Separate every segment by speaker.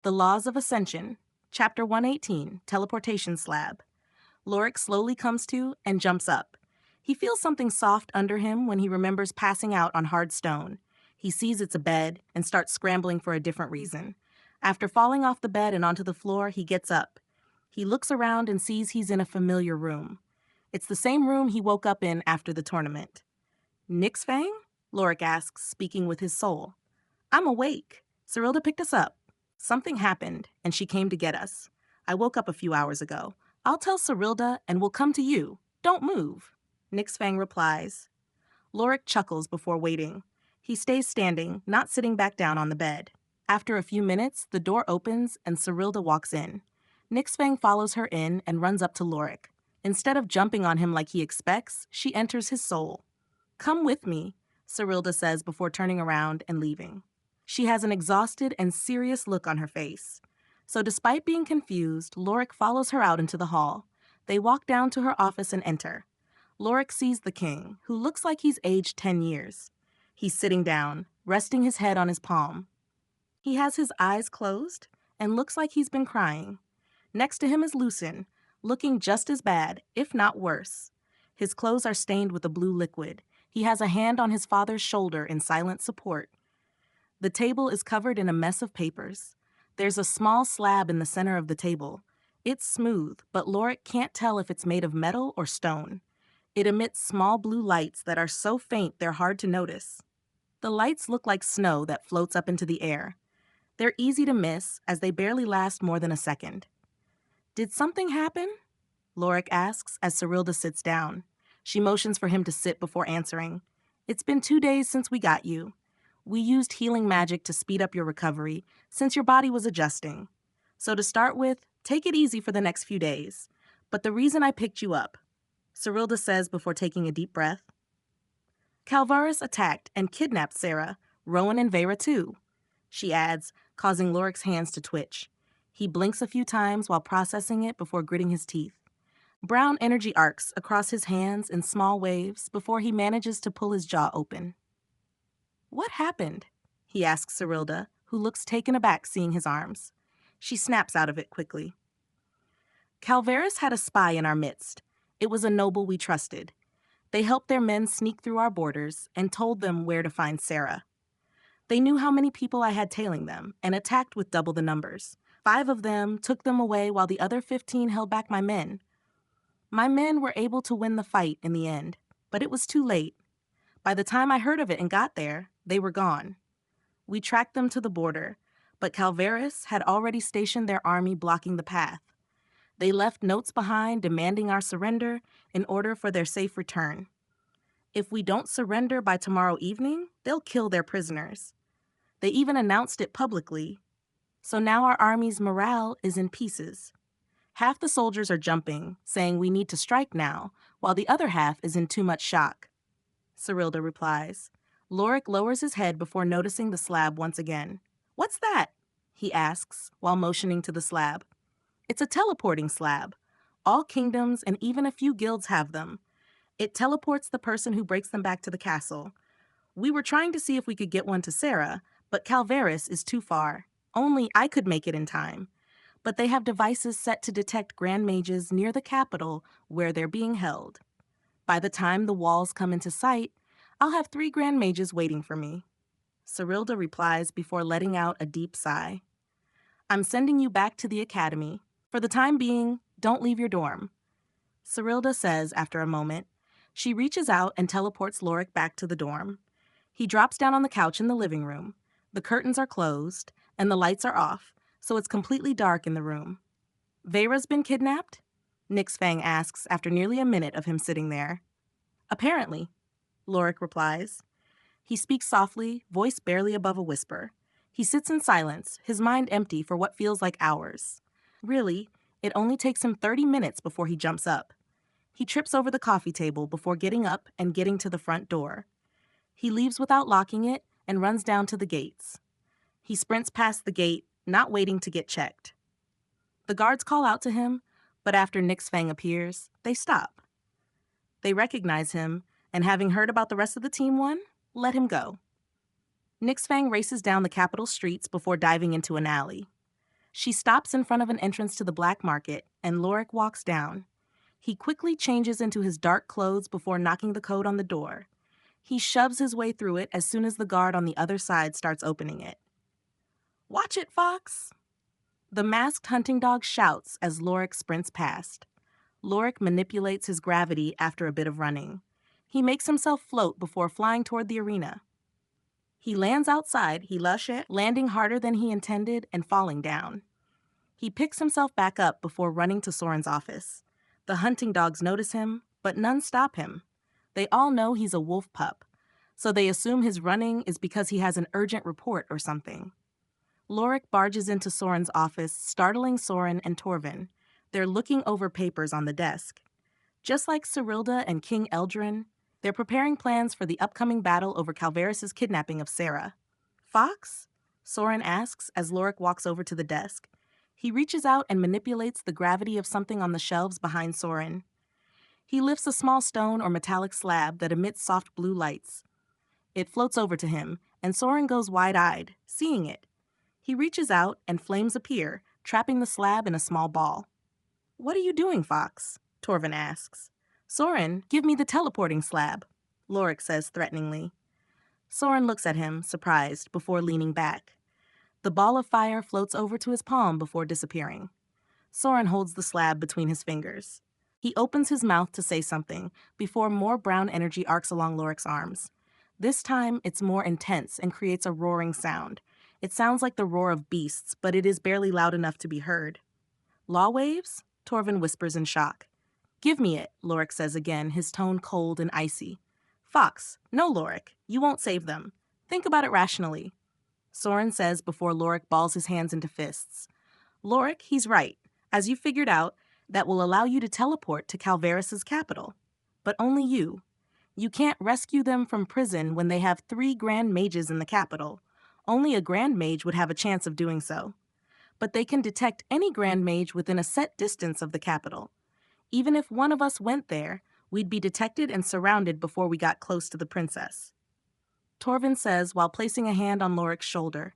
Speaker 1: The Laws of Ascension, Chapter 118, Teleportation Slab. Lorik slowly comes to and jumps up. He feels something soft under him when he remembers passing out on hard stone. He sees it's a bed and starts scrambling for a different reason. After falling off the bed and onto the floor, he gets up. He looks around and sees he's in a familiar room. It's the same room he woke up in after the tournament. Nixfang? Lorik asks, speaking with his soul. I'm awake. Cyrilda picked us up. Something happened, and she came to get us. I woke up a few hours ago. I'll tell Cyrilda, and we'll come to you. Don't move. Nixfang replies. Lorik chuckles before waiting. He stays standing, not sitting back down on the bed. After a few minutes, the door opens, and Cyrilda walks in. Nixfang follows her in and runs up to Lorik. Instead of jumping on him like he expects, she enters his soul. Come with me, Cyrilda says before turning around and leaving. She has an exhausted and serious look on her face. So despite being confused, Lorik follows her out into the hall. They walk down to her office and enter. Lorik sees the king, who looks like he's aged 10 years. He's sitting down, resting his head on his palm. He has his eyes closed and looks like he's been crying. Next to him is Lucin, looking just as bad, if not worse. His clothes are stained with a blue liquid. He has a hand on his father's shoulder in silent support. The table is covered in a mess of papers. There's a small slab in the center of the table. It's smooth, but Lorik can't tell if it's made of metal or stone. It emits small blue lights that are so faint they're hard to notice. The lights look like snow that floats up into the air. They're easy to miss, as they barely last more than a second. Did something happen? Lorik asks as Cyrilda sits down. She motions for him to sit before answering. It's been 2 days since we got you. We used healing magic to speed up your recovery since your body was adjusting. So to start with, take it easy for the next few days. But the reason I picked you up, Cyrilda says before taking a deep breath. Calvaris attacked and kidnapped Sarah, Rowan and Vera too, she adds, causing Lorik's hands to twitch. He blinks a few times while processing it before gritting his teeth. Brown energy arcs across his hands in small waves before he manages to pull his jaw open. What happened? He asks Cyrilda, who looks taken aback seeing his arms. She snaps out of it quickly. Calvaris had a spy in our midst. It was a noble we trusted. They helped their men sneak through our borders and told them where to find Sarah. They knew how many people I had tailing them and attacked with double the numbers. 5 of them took them away while the other 15 held back my men. My men were able to win the fight in the end, but it was too late. By the time I heard of it and got there, they were gone. We tracked them to the border, but Calvaris had already stationed their army blocking the path. They left notes behind demanding our surrender in order for their safe return. If we don't surrender by tomorrow evening, they'll kill their prisoners. They even announced it publicly. So now our army's morale is in pieces. Half the soldiers are jumping, saying we need to strike now, while the other half is in too much shock. Cyrilda replies. Lorik lowers his head before noticing the slab once again. What's that? He asks, while motioning to the slab. It's a teleporting slab. All kingdoms and even a few guilds have them. It teleports the person who breaks them back to the castle. We were trying to see if we could get one to Sarah, but Calvaris is too far. Only I could make it in time. But they have devices set to detect grand mages near the capital where they're being held. By the time the walls come into sight, I'll have 3 grand mages waiting for me. Cyrilda replies before letting out a deep sigh. I'm sending you back to the academy. For the time being, don't leave your dorm. Cyrilda says after a moment. She reaches out and teleports Lorik back to the dorm. He drops down on the couch in the living room. The curtains are closed, and the lights are off, so it's completely dark in the room. Vera's been kidnapped? Nixfang asks after nearly a minute of him sitting there. Apparently, Lorik replies. He speaks softly, voice barely above a whisper. He sits in silence, his mind empty for what feels like hours. Really, it only takes him 30 minutes before he jumps up. He trips over the coffee table before getting up and getting to the front door. He leaves without locking it and runs down to the gates. He sprints past the gate, not waiting to get checked. The guards call out to him, but after Nixfang appears, they stop. They recognize him, and having heard about the rest of the team won, let him go. Nixfang races down the capital streets before diving into an alley. She stops in front of an entrance to the black market, and Lorik walks down. He quickly changes into his dark clothes before knocking the code on the door. He shoves his way through it as soon as the guard on the other side starts opening it. "Watch it, Fox!" The masked hunting dog shouts as Lorik sprints past. Lorik manipulates his gravity after a bit of running. He makes himself float before flying toward the arena. He lands outside, landing harder than he intended and falling down. He picks himself back up before running to Soren's office. The hunting dogs notice him, but none stop him. They all know he's a wolf pup, so they assume his running is because he has an urgent report or something. Lorik barges into Soren's office, startling Soren and Torvin. They're looking over papers on the desk. Just like Cyrilda and King Eldrin, they're preparing plans for the upcoming battle over Calvaris' kidnapping of Sarah. "Fox?" Soren asks as Lorik walks over to the desk. He reaches out and manipulates the gravity of something on the shelves behind Soren. He lifts a small stone or metallic slab that emits soft blue lights. It floats over to him, and Soren goes wide-eyed, seeing it. He reaches out, and flames appear, trapping the slab in a small ball. "What are you doing, Fox?" Torvin asks. "Soren, give me the teleporting slab," Lorik says threateningly. Soren looks at him, surprised, before leaning back. The ball of fire floats over to his palm before disappearing. Soren holds the slab between his fingers. He opens his mouth to say something before more brown energy arcs along Lorik's arms. This time, it's more intense and creates a roaring sound. It sounds like the roar of beasts, but it is barely loud enough to be heard. "Law waves?" Torvin whispers in shock. "Give me it," Lorik says again, his tone cold and icy. "Fox, no, Lorik, you won't save them. Think about it rationally," Soren says before Lorik balls his hands into fists. "Lorik, he's right. As you figured out, that will allow you to teleport to Calvaris' capital. But only you. You can't rescue them from prison when they have 3 grand mages in the capital. Only a grand mage would have a chance of doing so. But they can detect any grand mage within a set distance of the capital. Even if one of us went there, we'd be detected and surrounded before we got close to the princess," Torvin says while placing a hand on Lorik's shoulder.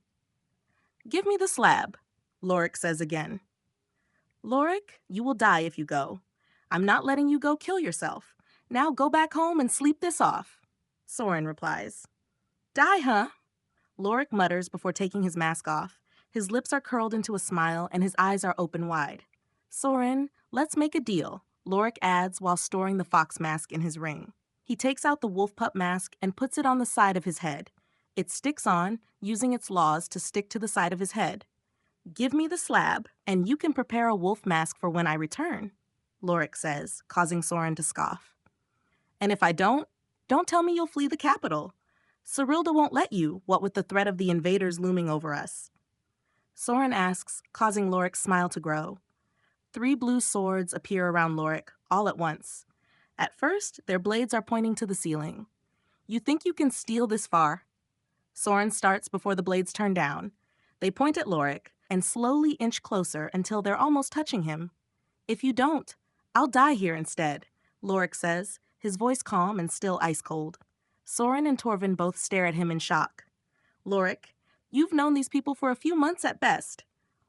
Speaker 1: "Give me the slab," Lorik says again. "Lorik, you will die if you go. I'm not letting you go kill yourself. Now go back home and sleep this off," Soren replies. "Die, huh?" Lorik mutters before taking his mask off. His lips are curled into a smile and his eyes are open wide. "Soren, let's make a deal," Lorik adds while storing the fox mask in his ring. He takes out the wolf pup mask and puts it on the side of his head. It sticks on, using its claws to stick to the side of his head. "Give me the slab, and you can prepare a wolf mask for when I return," Lorik says, causing Soren to scoff. "And if I don't tell me you'll flee the capital. Cyrilda won't let you, what with the threat of the invaders looming over us," Soren asks, causing Lorik's smile to grow. 3 blue swords appear around Lorik, all at once. At first, their blades are pointing to the ceiling. "You think you can steal this far?" Soren starts before the blades turn down. They point at Lorik and slowly inch closer until they're almost touching him. "If you don't, I'll die here instead," Lorik says, his voice calm and still ice cold. Soren and Torvin both stare at him in shock. "Lorik, you've known these people for a few months at best.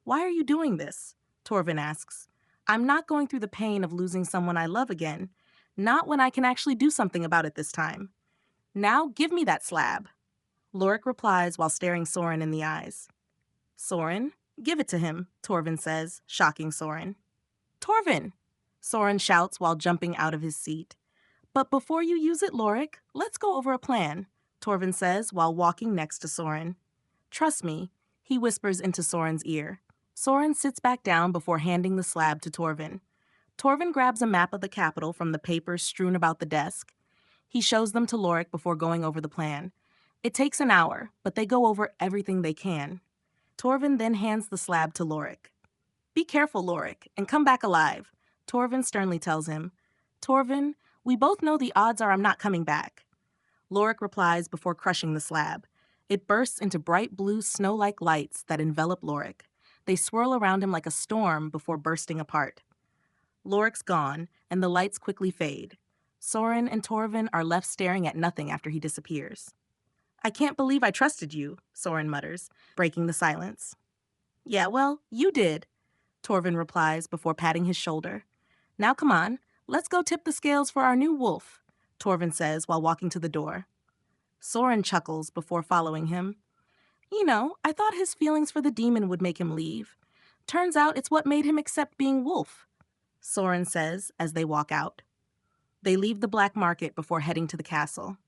Speaker 1: Why are you doing this?" Torvin asks. "I'm not going through the pain of losing someone I love again. Not when I can actually do something about it this time. Now give me that slab," Lorik replies while staring Soren in the eyes. "Soren, give it to him," Torvin says, shocking Soren. "Torvin!" Soren shouts while jumping out of his seat. "But before you use it, Lorik, let's go over a plan," Torvin says while walking next to Soren. "Trust me," he whispers into Soren's ear. Soren sits back down before handing the slab to Torvin. Torvin grabs a map of the capital from the papers strewn about the desk. He shows them to Lorik before going over the plan. It takes an hour, but they go over everything they can. Torvin then hands the slab to Lorik. "Be careful, Lorik, and come back alive," Torvin sternly tells him. "Torvin, we both know the odds are I'm not coming back," Lorik replies before crushing the slab. It bursts into bright blue snow-like lights that envelop Lorik. They swirl around him like a storm before bursting apart. Lorik's gone, and the lights quickly fade. Soren and Torvin are left staring at nothing after he disappears. "I can't believe I trusted you," Soren mutters, breaking the silence. Yeah, well, you did, Torvin replies before patting his shoulder. Now come on, let's go tip the scales for our new wolf, Torvin says while walking to the door. Soren chuckles before following him. I thought his feelings for the demon would make him leave. Turns out it's what made him accept being wolf, Soren says as they walk out. They leave the black market before heading to the castle.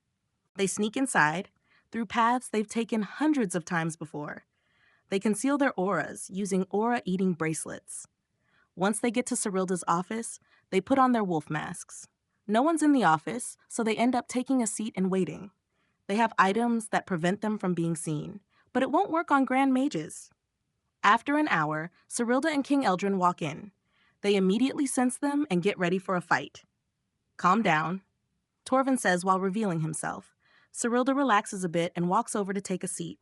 Speaker 1: They sneak inside, through paths they've taken hundreds of times before. They conceal their auras using aura-eating bracelets. Once they get to Cyrilda's office, they put on their wolf masks. No one's in the office, so they end up taking a seat and waiting. They have items that prevent them from being seen, but it won't work on Grand Mages. After an hour, Cyrilda and King Eldrin walk in. They immediately sense them and get ready for a fight. Calm down, Torvin says while revealing himself. Cyrilda relaxes a bit and walks over to take a seat.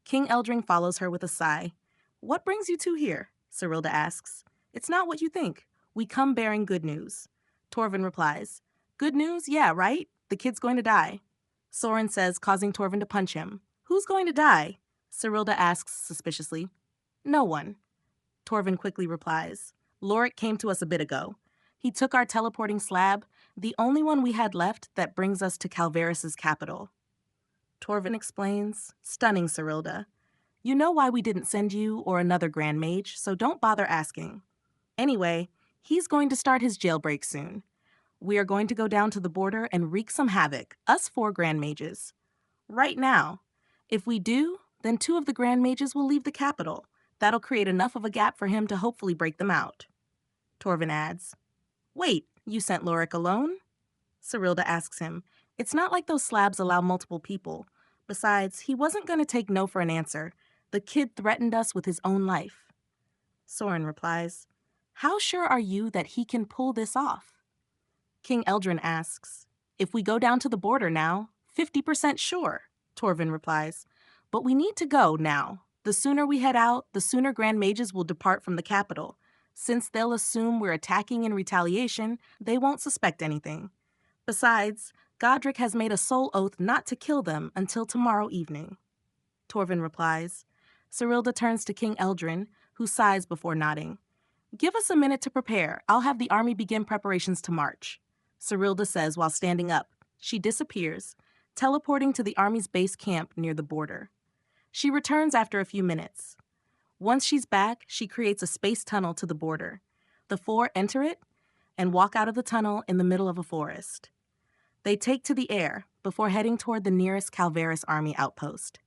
Speaker 1: King Eldring follows her with a sigh. What brings you two here? Cyrilda asks. It's not what you think. We come bearing good news. Torvin replies. Good news? Yeah, right? The kid's going to die. Soren says, causing Torvin to punch him. Who's going to die? Cyrilda asks suspiciously. No one. Torvin quickly replies. Lorik came to us a bit ago. He took our teleporting slab, the only one we had left that brings us to Calvaris's capital. Torvin explains, stunning Cyrilda. You know why we didn't send you or another Grand Mage, so don't bother asking. Anyway, he's going to start his jailbreak soon. We are going to go down to the border and wreak some havoc, us 4 Grand Mages. Right now. If we do, then 2 of the Grand Mages will leave the capital. That'll create enough of a gap for him to hopefully break them out. Torvin adds. Wait, you sent Lorik alone? Cyrilda asks him. It's not like those slabs allow multiple people. Besides, he wasn't going to take no for an answer. The kid threatened us with his own life. Soren replies, How sure are you that he can pull this off? King Eldrin asks, If we go down to the border now, 50% sure, Torvin replies. But we need to go now. The sooner we head out, the sooner Grand Mages will depart from the capital. Since they'll assume we're attacking in retaliation, they won't suspect anything. Besides, Godric has made a soul oath not to kill them until tomorrow evening. Torvin replies. Cyrilda turns to King Eldrin, who sighs before nodding. Give us a minute to prepare. I'll have the army begin preparations to march, Cyrilda says while standing up. She disappears, teleporting to the army's base camp near the border. She returns after a few minutes. Once she's back, she creates a space tunnel to the border. The 4 enter it and walk out of the tunnel in the middle of a forest. They take to the air before heading toward the nearest Calvaris army outpost.